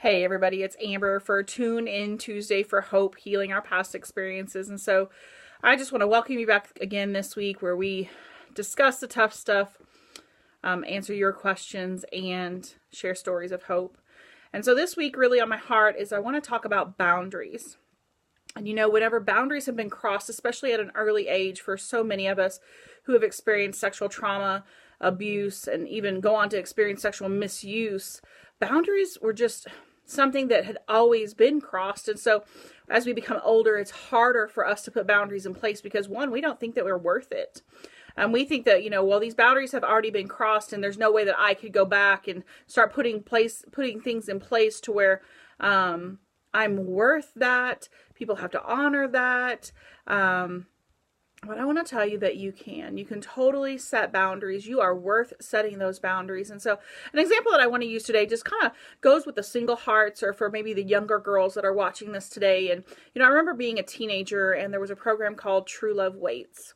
Hey everybody, it's Amber for Tune In Tuesday for Hope, Healing Our Past Experiences. And so I just want to welcome you back again this week where we discuss the tough stuff, answer your questions, and share stories of hope. And so this week really on my heart is I want to talk about boundaries. And whenever boundaries have been crossed, especially at an early age for so many of us who have experienced sexual trauma, abuse, and even go on to experience sexual misuse, boundaries were just something that had always been crossed. And so as we become older, it's harder for us to put boundaries in place because, one, we don't think that we're worth it. We think that, well, these boundaries have already been crossed and there's no way that I could go back and start putting things in place to where I'm worth that. People have to honor that. But I want to tell you that you can totally set boundaries. You are worth setting those boundaries. And so an example that I want to use today just kind of goes with the single hearts, or for maybe the younger girls that are watching this today. And, I remember being a teenager and there was a program called True Love Waits.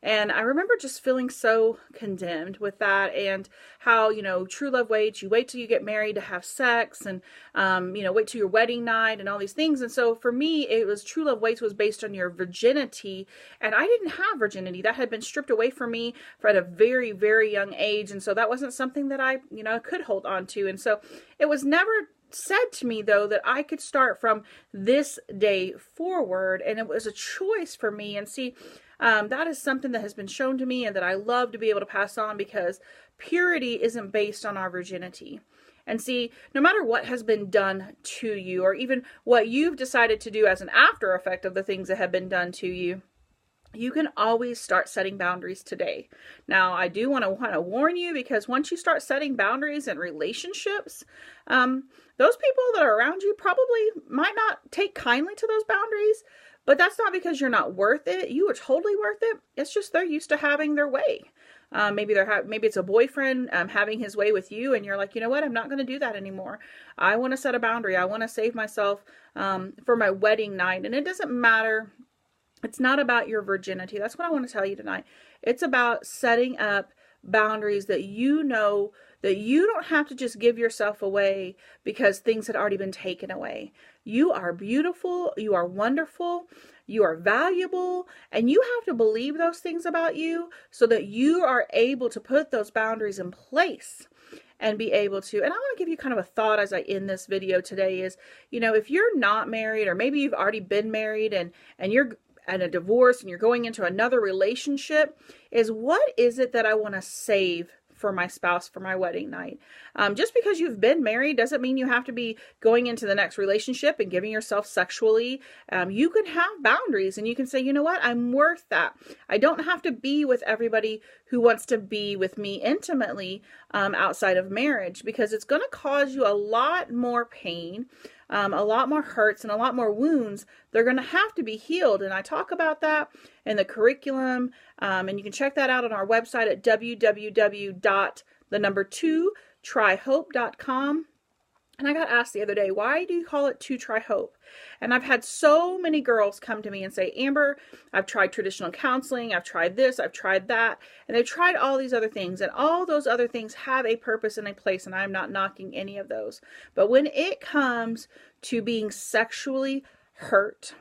And I remember just feeling so condemned with that, and how, true love waits. You wait till you get married to have sex, and, wait till your wedding night and all these things. And so for me, it was true love waits was based on your virginity. And I didn't have virginity. That had been stripped away from me at a very, very young age. And so that wasn't something that I, could hold on to. And so it was never said to me, though, that I could start from this day forward, and it was a choice for me. And see, that is something that has been shown to me and that I love to be able to pass on, because purity isn't based on our virginity. And see, no matter what has been done to you, or even what you've decided to do as an after effect of the things that have been done to you, you can always start setting boundaries today. Now, I do want to warn you, because once you start setting boundaries in relationships, those people that are around you probably might not take kindly to those boundaries. But that's not because you're not worth it. You are totally worth it. It's just they're used to having their way. Maybe it's a boyfriend having his way with you, and you're like, you know what? I'm not going to do that anymore. I want to set a boundary. I want to save myself for my wedding night. And it doesn't matter. It's not about your virginity. That's what I want to tell you tonight. It's about setting up boundaries that that you don't have to just give yourself away because things had already been taken away. You are beautiful. You are wonderful. You are valuable. And you have to believe those things about you so that you are able to put those boundaries in place and be able to. And I want to give you kind of a thought as I end this video today is, if you're not married, or maybe you've already been married and you're at a divorce and you're going into another relationship, is what is it that I want to save for my spouse for my wedding night? Just because you've been married doesn't mean you have to be going into the next relationship and giving yourself sexually. You can have boundaries, and you can say, you know what, I'm worth that. I don't have to be with everybody who wants to be with me intimately outside of marriage, because it's going to cause you a lot more pain, a lot more hurts, and a lot more wounds. They're going to have to be healed. And I talk about that in the curriculum. And you can check that out on our website at www.2tryhope.com. And I got asked the other day, why do you call it 2 Try Hope? And I've had so many girls come to me and say, Amber, I've tried traditional counseling, I've tried this, I've tried that, and they've tried all these other things, and all those other things have a purpose and a place, and I'm not knocking any of those. But when it comes to being sexually hurt,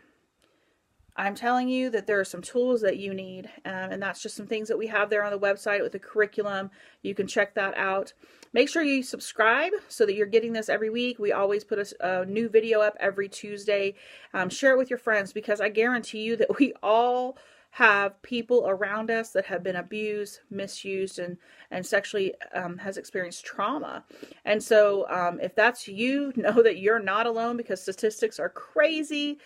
I'm telling you that there are some tools that you need, and that's just some things that we have there on the website with the curriculum. You can check that out. Make sure you subscribe so that you're getting this every week. We always put a new video up every Tuesday. Share it with your friends, because I guarantee you that we all have people around us that have been abused, misused, and sexually has experienced trauma. And so if that's you, know that you're not alone, because statistics are crazy.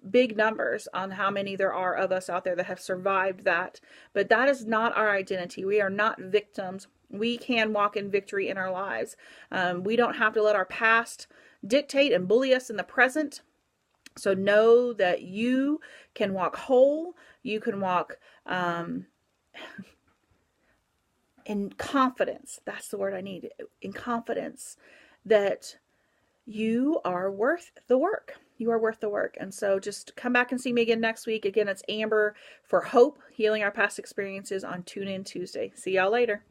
Big numbers on how many there are of us out there that have survived that. But that is not our identity. We are not victims. We can walk in victory in our lives. We don't have to let our past dictate and bully us in the present. So know that you can walk whole. You can walk in confidence. That's the word I need. In confidence that you are worth the work. You are worth the work. And so just come back and see me again next week. Again, it's Amber for Hope, Healing Our Past Experiences on Tune In Tuesday. See y'all later.